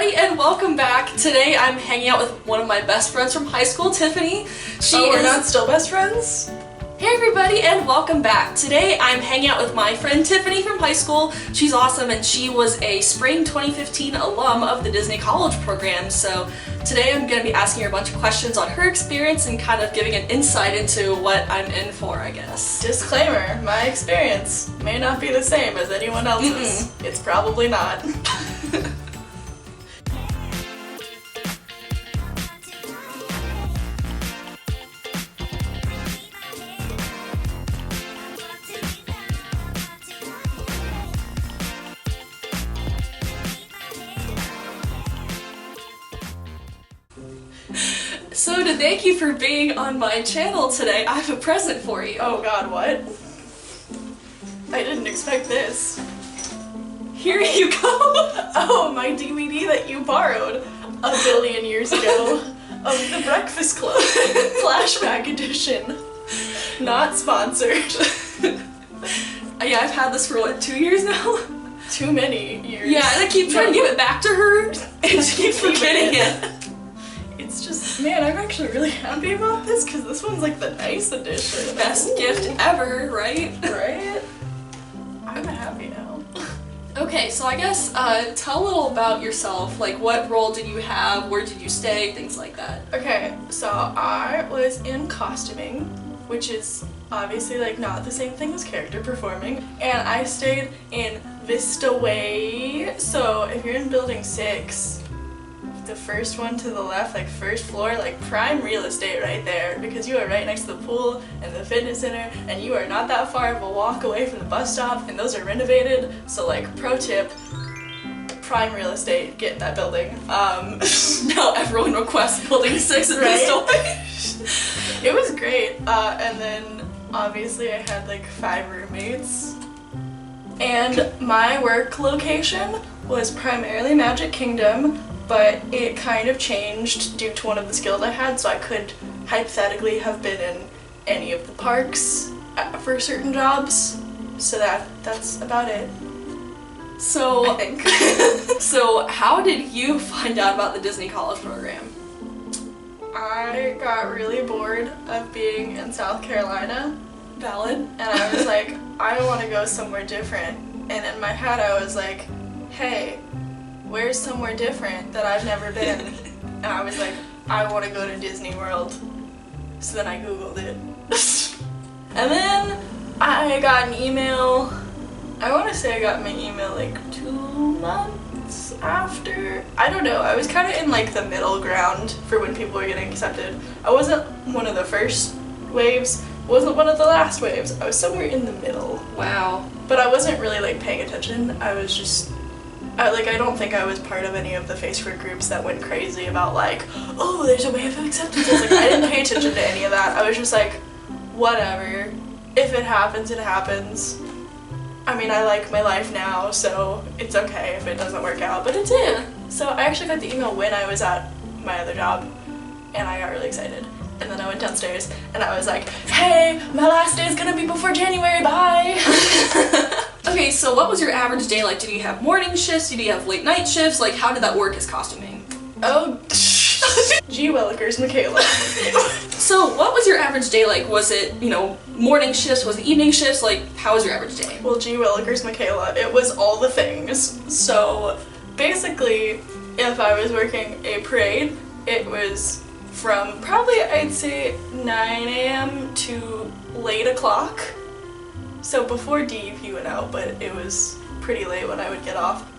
everybody, and welcome back. Today I'm hanging out with one of my best friends from high school, Tiffany. We're not still best friends? Hey everybody, and welcome back. Today I'm hanging out with my friend Tiffany from high school. She's awesome, and she was a spring 2015 alum of the Disney College program. So today I'm going to be asking her a bunch of questions on her experience and kind of giving an insight into what I'm in for, I guess. Disclaimer, my experience may not be the same as anyone else's. It's probably not. So to thank you for being on my channel today, I have a present for you. Oh god, what? I didn't expect this. Here you go! Oh, my DVD that you borrowed a billion years ago of The Breakfast Club Flashback Edition. Not sponsored. Yeah, I've had this for what, 2 years now? Too many years. Yeah, and I keep trying to give it back to her, and she keeps forgetting it. It's just, man, I'm actually really happy about this because this one's like the nice edition. Best gift ever, right? Right? I'm happy now. Okay, so I guess tell a little about yourself. Like, what role did you have? Where did you stay? Things like that. Okay, so I was in costuming, which is obviously like not the same thing as character performing, and I stayed in Vista Way. So if you're in building 6, the first one to the left, like first floor, like prime real estate right there, because you are right next to the pool and the fitness center, and you are not that far of a walk away from the bus stop, and those are renovated. So like, pro tip, prime real estate, get in that building. Now everyone requests building 6 in Right? Bristol. It was great, and then obviously I had like 5 roommates, and my work location was primarily Magic Kingdom, but it kind of changed due to one of the skills I had, so I could hypothetically have been in any of the parks for certain jobs. So that's about it. So I think. So how did you find out about the Disney College program? I got really bored of being in South Carolina, Valid. and I was like, I want to go somewhere different. And in my head I was like, hey, where's somewhere different that I've never been? And I was like, I want to go to Disney World. So then I googled it. And then I got an email. I want to say I got my email like 2 months after. I don't know. I was kind of in like the middle ground for when people were getting accepted. I wasn't one of the first waves, wasn't one of the last waves. I was somewhere in the middle. Wow. But I wasn't really like paying attention. I was just I don't think I was part of any of the Facebook groups that went crazy about like, oh, there's a wave of acceptances. Like, I didn't pay attention to any of that. I was just like, whatever. If it happens, it happens. I mean, I like my life now, so it's okay if it doesn't work out, but it did. So I actually got the email when I was at my other job, and I got really excited. And then I went downstairs, and I was like, hey, my last day is gonna be before January, bye! Okay, so what was your average day like? Did you have morning shifts? Did you have late night shifts? Like, how did that work as costuming? Oh, G. Willikers, Michaela. So what was your average day like? Was it, morning shifts? Was it evening shifts? Like, how was your average day? Well, G. Willikers, Michaela, it was all the things. So basically, if I was working a parade, it was from probably, I'd say, 9 a.m. to late o'clock. So before DEP went out, but it was pretty late when I would get off.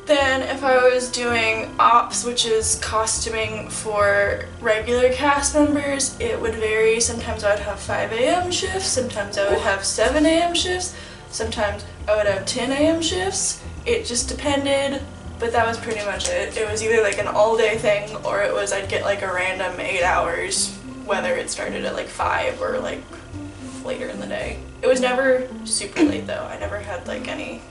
Then if I was doing ops, which is costuming for regular cast members, it would vary. Sometimes I would have 5 a.m. shifts, sometimes I would have 7 a.m. shifts, sometimes I would have 10 a.m. shifts. It just depended, but that was pretty much it. It was either like an all-day thing, or it was I'd get like a random 8 hours, whether it started at like 5 or like later in the day. It was never super late though. I never had like any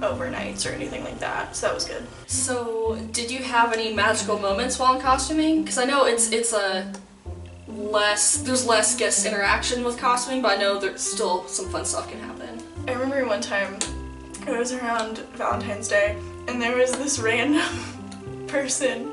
overnights or anything like that, so that was good. So did you have any magical moments while in costuming? Because I know there's less guest interaction with costuming, but I know there's still some fun stuff can happen. I remember one time, it was around Valentine's Day, and there was this random person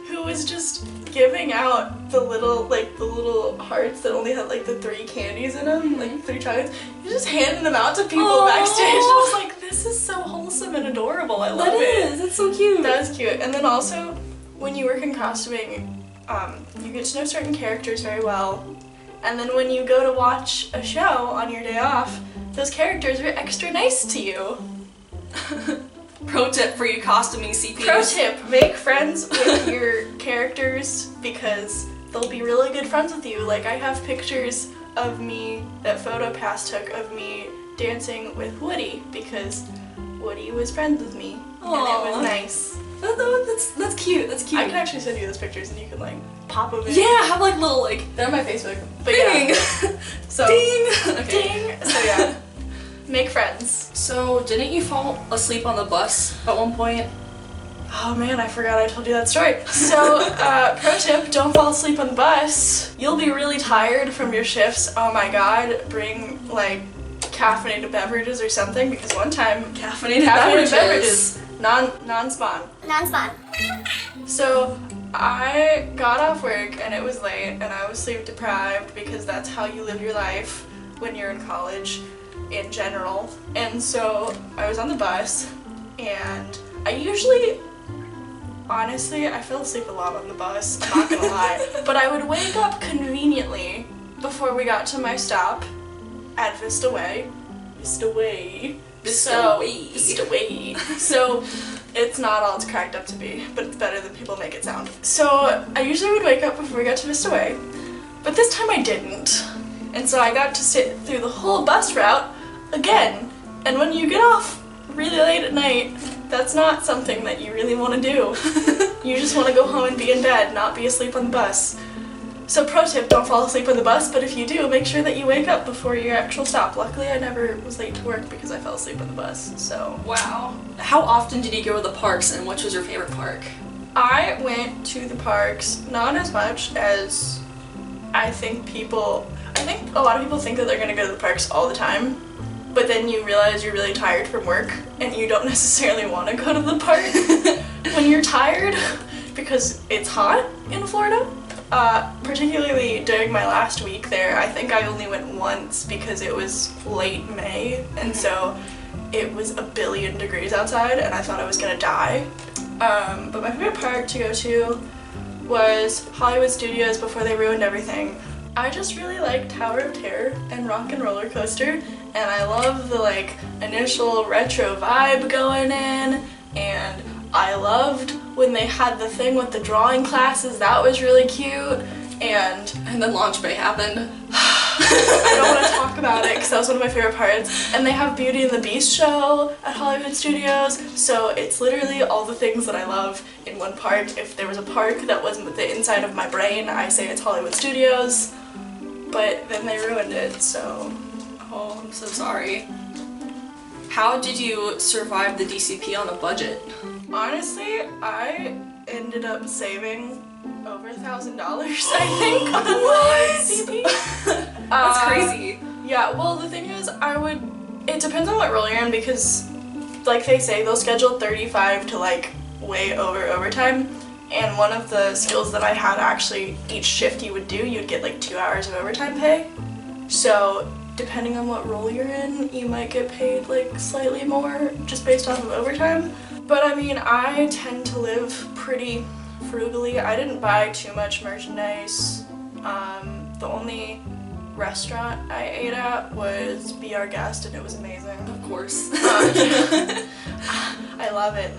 who was just giving out the little hearts that only had like the 3 candies in them, like 3 chocolates. He was just handing them out to people backstage. I was like, this is so wholesome and adorable. I love it. That is. That's so cute. That's cute. And then also, when you work in costuming, you get to know certain characters very well. And then when you go to watch a show on your day off, those characters are extra nice to you. Pro tip for you costuming CPs. Pro tip, make friends with your characters because they'll be really good friends with you. Like, I have pictures of me that PhotoPass took of me dancing with Woody because Woody was friends with me. Aww. And it was nice. That's cute. That's cute. I can actually send you those pictures and you can like pop them in. Yeah, have like little like They're on my Facebook. But ding. yeah. So Ding. Okay. ding. So yeah. Make friends. So didn't you fall asleep on the bus at one point? Oh man, I forgot I told you that story. So, pro tip, don't fall asleep on the bus. You'll be really tired from your shifts. Oh my god, bring like caffeinated beverages or something because one time Caffeinated beverages. Non-spawn. Non-spawn. So I got off work and it was late and I was sleep deprived because that's how you live your life when you're in college in general. And so I was on the bus and I usually, honestly, I fell asleep a lot on the bus, I'm not gonna lie. But I would wake up conveniently before we got to my stop at Vista Way. Vista Way. Vista Way. So it's not all it's cracked up to be, but it's better than people make it sound. So I usually would wake up before we got to Vista Way, but this time I didn't. And so I got to sit through the whole bus route again. And when you get off really late at night, that's not something that you really want to do. You just want to go home and be in bed, not be asleep on the bus. So pro tip, don't fall asleep on the bus, but if you do, make sure that you wake up before your actual stop. Luckily, I never was late to work because I fell asleep on the bus, so. Wow. How often did you go to the parks and which was your favorite park? I went to the parks not as much as I think a lot of people think that they're gonna go to the parks all the time, but then you realize you're really tired from work and you don't necessarily want to go to the park when you're tired because it's hot in Florida. Particularly during my last week there, I think I only went once because it was late May and so it was a billion degrees outside and I thought I was gonna die. But my favorite park to go to was Hollywood Studios before they ruined everything. I just really like Tower of Terror and Rock and Roller Coaster, and I love the like initial retro vibe going in, and I loved when they had the thing with the drawing classes. That was really cute. And then Launch Bay happened. I don't want to talk about it because that was one of my favorite parts. And they have Beauty and the Beast show at Hollywood Studios, so it's literally all the things that I love in one park. If there was a park that wasn't the inside of my brain, I say it's Hollywood Studios. But then they ruined it, so. Oh, I'm so sorry. How did you survive the DCP on a budget? Honestly, I ended up saving over $1,000, I think, on the DCP. That's crazy. Yeah, well, the thing is, it depends on what role you're in because, like they say, they'll schedule 35 to like way over overtime. And one of the skills that I had, actually, each shift you would do, you'd get like 2 hours of overtime pay. So depending on what role you're in, you might get paid like slightly more just based off of overtime. But I mean, I tend to live pretty frugally. I didn't buy too much merchandise. The only restaurant I ate at was Be Our Guest and it was amazing. Of course. I love it.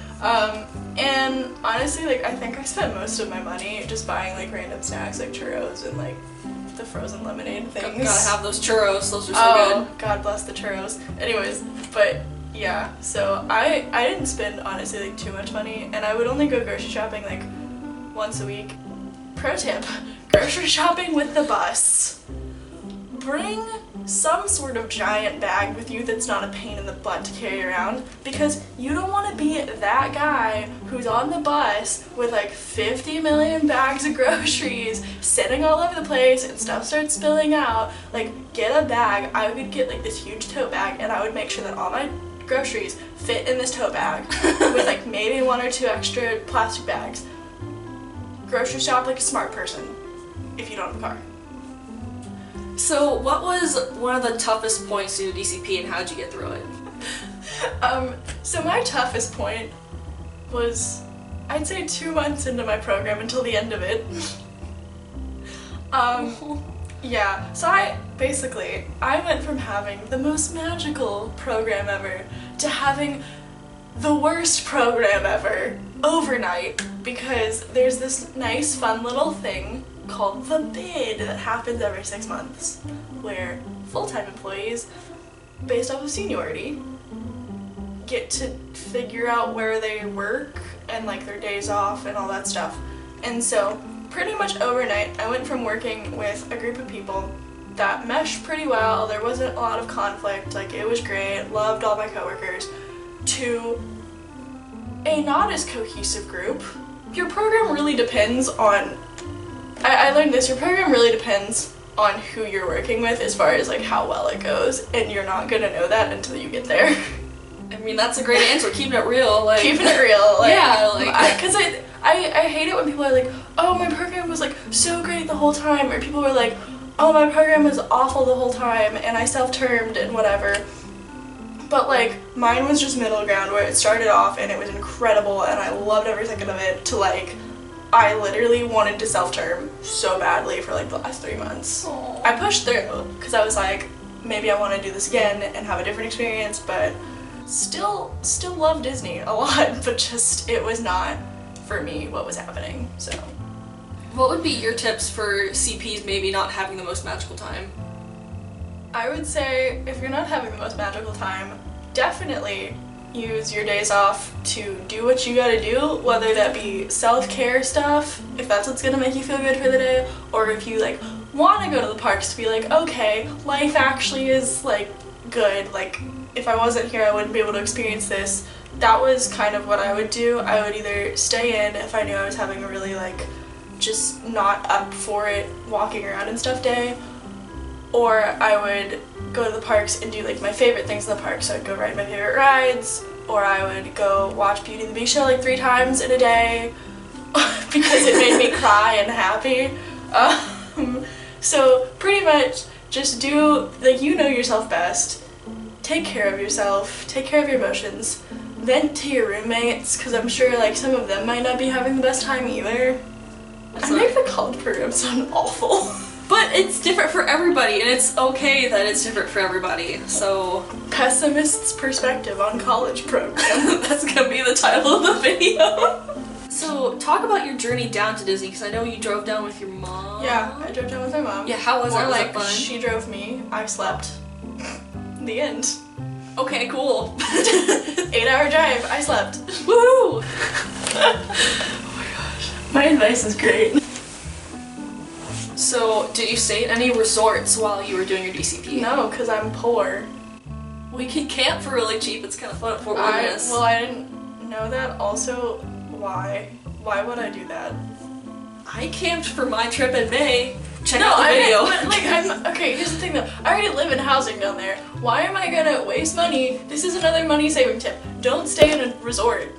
And honestly, like, I think I spent most of my money just buying like random snacks like churros and like the frozen lemonade things. Gotta have those churros, those are so Oh, good. God bless the churros. Anyways, but yeah, so I didn't spend honestly like too much money and I would only go grocery shopping like once a week. Pro tip, grocery shopping with the bus. Bring some sort of giant bag with you that's not a pain in the butt to carry around because you don't want to be that guy who's on the bus with like 50 million bags of groceries sitting all over the place and stuff starts spilling out. Like, get a bag. I would get like this huge tote bag and I would make sure that all my groceries fit in this tote bag with like maybe 1 or 2 extra plastic bags. Grocery shop like a smart person if you don't have a car. So what was one of the toughest points to DCP and how'd you get through it? So my toughest point was, I'd say 2 months into my program until the end of it. Yeah, so I went from having the most magical program ever to having the worst program ever overnight, because there's this nice fun little thing called the bid that happens every 6 months, where full-time employees, based off of seniority, get to figure out where they work and like their days off and all that stuff. And so pretty much overnight I went from working with a group of people that meshed pretty well, there wasn't a lot of conflict, like it was great, loved all my coworkers, to a not as cohesive group. Your program really depends on, I learned this, your program really depends on who you're working with as far as like how well it goes, and you're not gonna know that until you get there. I mean, that's a great answer, keeping it real, like... Keeping it real, like... Yeah, like... Because I hate it when people are like, oh, my program was like so great the whole time, or people were like, oh, my program was awful the whole time, and I self-termed and whatever. But like, mine was just middle ground, where it started off and it was incredible and I loved every second of it, to like, I literally wanted to self-term so badly for like the last 3 months. Aww. I pushed through, because I was like, maybe I want to do this again and have a different experience, but still love Disney a lot, but just, it was not for me what was happening, so. What would be your tips for CPs maybe not having the most magical time? I would say if you're not having the most magical time, definitely use your days off to do what you gotta do, whether that be self-care stuff, if that's what's gonna make you feel good for the day, or if you like want to go to the parks to be like, okay, life actually is like good, like if I wasn't here I wouldn't be able to experience this. That was kind of what I would do. I would either stay in if I knew I was having a really like just not up for it walking around and stuff day, or I would go to the parks and do like my favorite things in the park. So I'd go ride my favorite rides, or I would go watch Beauty and the Beast show like 3 times in a day because it made me cry and happy. So pretty much just do, like, you know yourself best, take care of yourself, take care of your emotions, vent to your roommates, because I'm sure like some of them might not be having the best time either. I make the college program sound awful. But it's different for everybody, and it's okay that it's different for everybody, so... Pessimist's perspective on college program. That's gonna be the title of the video. So, talk about your journey down to Disney, because I know you drove down with your mom. Yeah, I drove down with my mom. Yeah, how was More it? Was like it fun? she drove me, I slept. The end. Okay, cool. 8-hour drive, I slept. Woo! Oh my gosh. My advice is great. So, did you stay at any resorts while you were doing your DCP? No, because I'm poor. We can camp for really cheap. It's kind of fun at Fort Wilderness. Well, I didn't know that. Also, why? Why would I do that? I camped for my trip in May. Check No, out the video. Okay, here's the thing though. I already live in housing down there. Why am I gonna waste money? This is another money saving tip. Don't stay in a resort.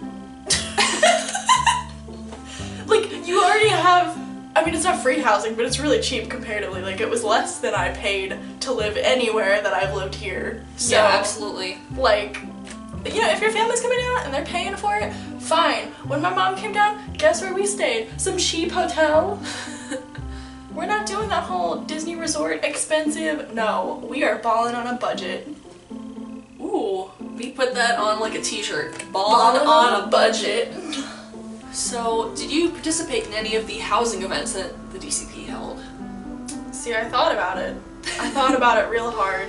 Like, you already have, I mean, it's not free housing, but it's really cheap comparatively. Like, it was less than I paid to live anywhere that I've lived here. So, yeah, absolutely. like, you know, if your family's coming down and they're paying for it, fine. When my mom came down, guess where we stayed? Some cheap hotel. We're not doing that whole Disney resort expensive. No, we are balling on a budget. Ooh, we put that on like a t-shirt. Ballin' on a budget. So, did you participate in any of the housing events that the DCP held? See, I thought about it. I thought about it real hard.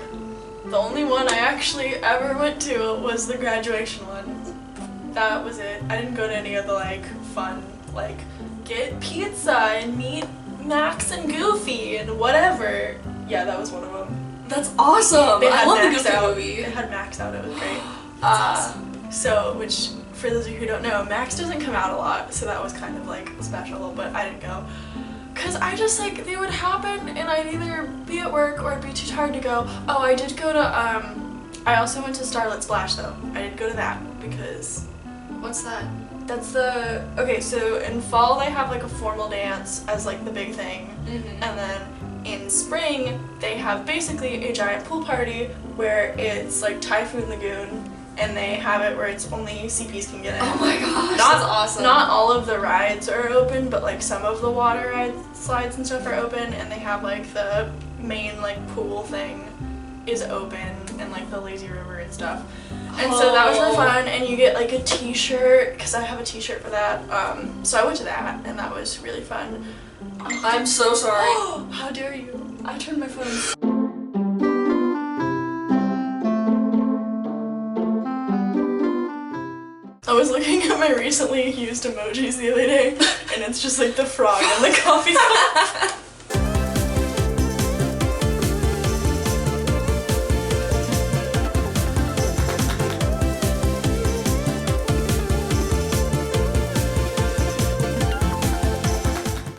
The only one I actually ever went to was the graduation one. That was it. I didn't go to any of the like fun, like get pizza and meet Max and Goofy and whatever. Yeah, that was one of them. That's awesome! I love the Goofy movie. It had Max out, it was great. Awesome. So, which, for those of you who don't know, Max doesn't come out a lot, so that was kind of like special, but I didn't go. Cause I just like, they would happen and I'd either be at work or I'd be too tired to go. Oh, I did go to I also went to Starlit Splash though. I did go to that because What's that? that's the, okay, so in fall they have like a formal dance as like the big thing. Mm-hmm. And then in spring they have basically a giant pool party where it's like Typhoon Lagoon, and they have it where it's only CPs can get in. Oh my gosh, Not, that's awesome. Not all of the rides are open, but like some of the water rides, slides and stuff are open, and they have like the main like pool thing is open, and like the lazy river and stuff. And so that was really fun, and you get like a t-shirt, because I have a t-shirt for that. So I went to that, and that was really fun. I'm so sorry. How dare you? I turned my phone. I was looking at my recently used emojis the other day, and it's just like the frog and the coffee cup.